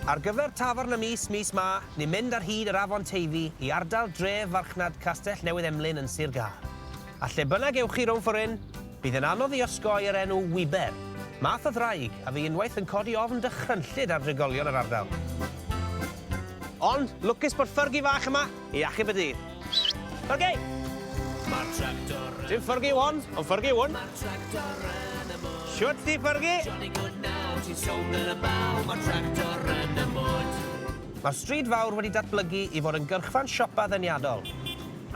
Ar gyfer Tafarn y Mis, mis ma, ni'n mynd ar hyd yr afon Teifi i ardal dref farchnad Castell Newydd Emlyn yn Sir Gâr. A lle bynnag ewch chi rownd ffor' hyn, bydd yn anodd i osgoi yr enw Wiber. Math o ddraig a fi unwaith yn codi ofn dychrynllyd ar drigolion yr ardal. Ond, lwcus bod ffyrgi fach yma i achub y dydd. Ffyrgi! Dim ffyrgi wan, ond ffyrgi wan. Siwt di ffyrgi? Mae'r stryd fawr wedi datblygu i fod yn gylchgrawn siopa ddeniadol.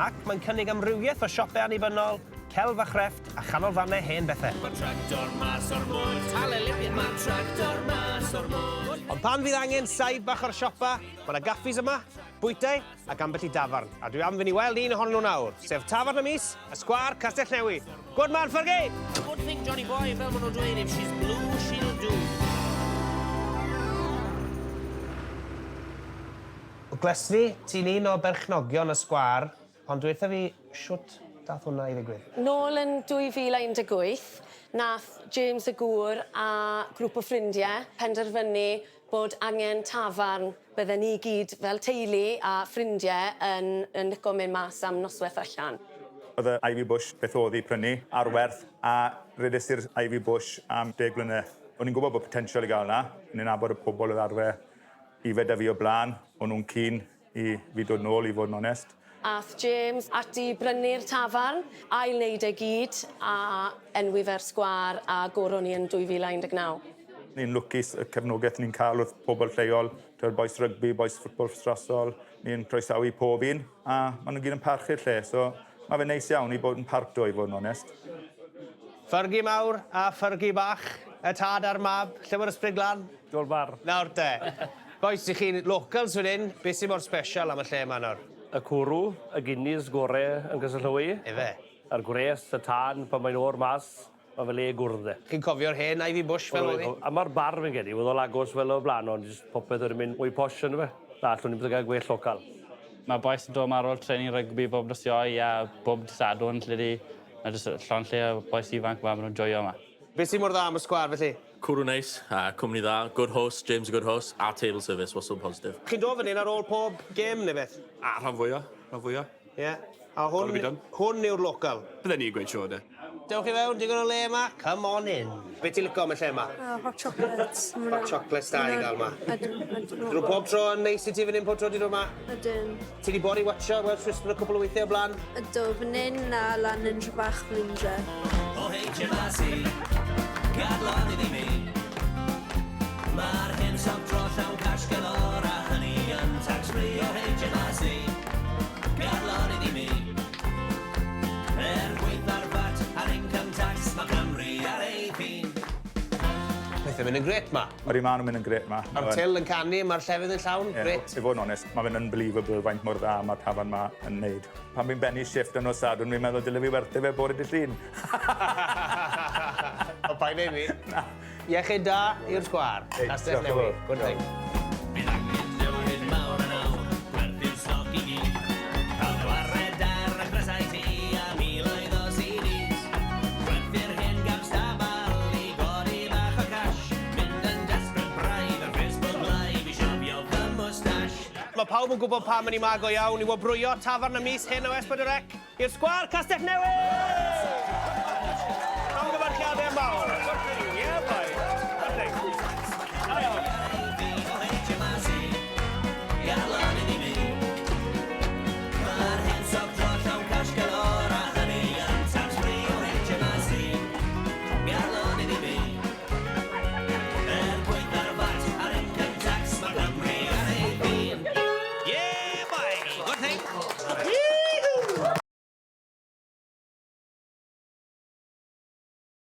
Ac mae'n cynnig amrywiaeth o siopau annibynnol, celf a chrefft a chanolfannau hen bethau. Ond pan fydd angen saib bach o'r siopa, mae yna gaffis yma, bwytau ac ambell i dafarn. A dwi am fynd i weld un ohonyn nhw nawr, sef Tafarn y Mis, y Sgwâr Castell Newydd. Good man, Fergie! Good thing, Johnny boy, fel maen nhw'n dweud, if she's blue, she'll do. Glesni, ti'n un o berchnogion y Sgwâr, ond dweud fi siwt dath hwnna i ddigwydd? Nôl yn 2018, nath James y Gŵr a grŵp o ffrindiau penderfynu bod angen tafarn bydden ni gyd fel teulu a ffrindiau yn licio mynd mas am noswaith allan. Oedd y Ivy Bush beth oedd i prynu ar werth a rhedais i'r Ivy Bush am 10 blynedd. O'n i'n gwybod bod potensial i gael yna. O'n i'n nabod y pobl oedd arfer ifed a fi o blaen. O'n nhw'n keen i fi dod nôl i fod yn onest. Ath James ati brynu'r tafarn, ail-wneud e gyd a enwi fe'r Sgwâr a goron ni yn 2019. Ni'n lwcus y cefnogaeth ni'n cael wrth pobl lleol, boes rygbi, boes ffwtbol strasol. Ni'n croesawu pob un a maen nhw'n gyd yn parchu'r lle. So mae fe'n neis iawn i bod yn parto i fod yn onest. Ffyrgi mawr a ffyrgi bach, y tad a'r mab, lle mae'r ysbryd glan? Dol bar. Nawr te. Boes i chi'n locals wedyn, beth sy'n mor special am y lle yma nawr? Y cwrw, y guineas gorau yn Castell Newydd. Efe. A'r gwres, y tân, pan mae'n o'r mas, mae fe le gwrdd e. Chi'n cofio'r hen Ivy Bush fel oedd hi? A mae'r bar fi'n gedi, oedd o lagos fel o blaen, ond popeth wedi mynd mwy posh yn fe. Na, allwn ni'n bydd gael gwell local. Mae boes yn dod ar ôl training rygbi bob dysioi a bob dysadwn lle di. Mae jyst llon lle o boes ifanc fa, maen nhw'n joio yma. Beth sy'n mor dda am y Sgwâr felly? Cwrw neis, cwmni dda, good host, James a good host, a table service, was so positive. Chi'n dod fan hyn ar ôl pob gêm neu beth? Rhan fwya. Ie. A hwn yw'r local? Bydden ni'n gweud siwr, de. Dewch i fewn, digon o le yma, come on in. Be ti'n licio am y lle yma? Hot chocolates. Hot chocolates da i gael yma. Drwy pob tro yn neis i ti fan hyn pob tro di dod yma? Ydyn. Ti di bod i watcho Welsh Whisperer y cwbl o weithiau o blaen? Ydw, fan hyn a lan yn rhywbach flindre. O heitio masi, gadlon iddi mi. Mae'r hyn sob tro llawn cash galor a hynny yn tax-free. O heitio masi, gadlon iddi mi. Gweithio'r VAT a'r income tax, mae Cymru ar ei ffin. Mae'n mynd yn gret ma. Mae'r iman yn mynd yn gret yma. Mae'r til yn canu, mae'r llefydd yn llawn, gret. I fod yn onest, mae fe'n unbelievable faint mor dda mae'r tafarn yma yn neud. Pan fi'n bennu shift yn nos sadwn, fi'n meddwl dyle fi werthu fe bore dydd Llun. O pa'n ei fi? Iechyd da i'r Sgwâr. Castell Newydd. Good thing. Bydd angen newid mawr yn awr, gwerthu'r stoc i gyd. Cael gwared ar y grysau ti a miloedd o CDs. Gwerthu'r hyn gam stabal i godi bach o cash. Mynd yn desperate braidd ar Facebook Live i siofio fy moustache. Mae pawb yn gwybod pam yn ei mag o iawn i wobrwyo Tafarn y Mis hyn o S4C i'r Sgwâr Castell Newydd! Llongyfarchiadau mawr. Ie, bai. Good thing.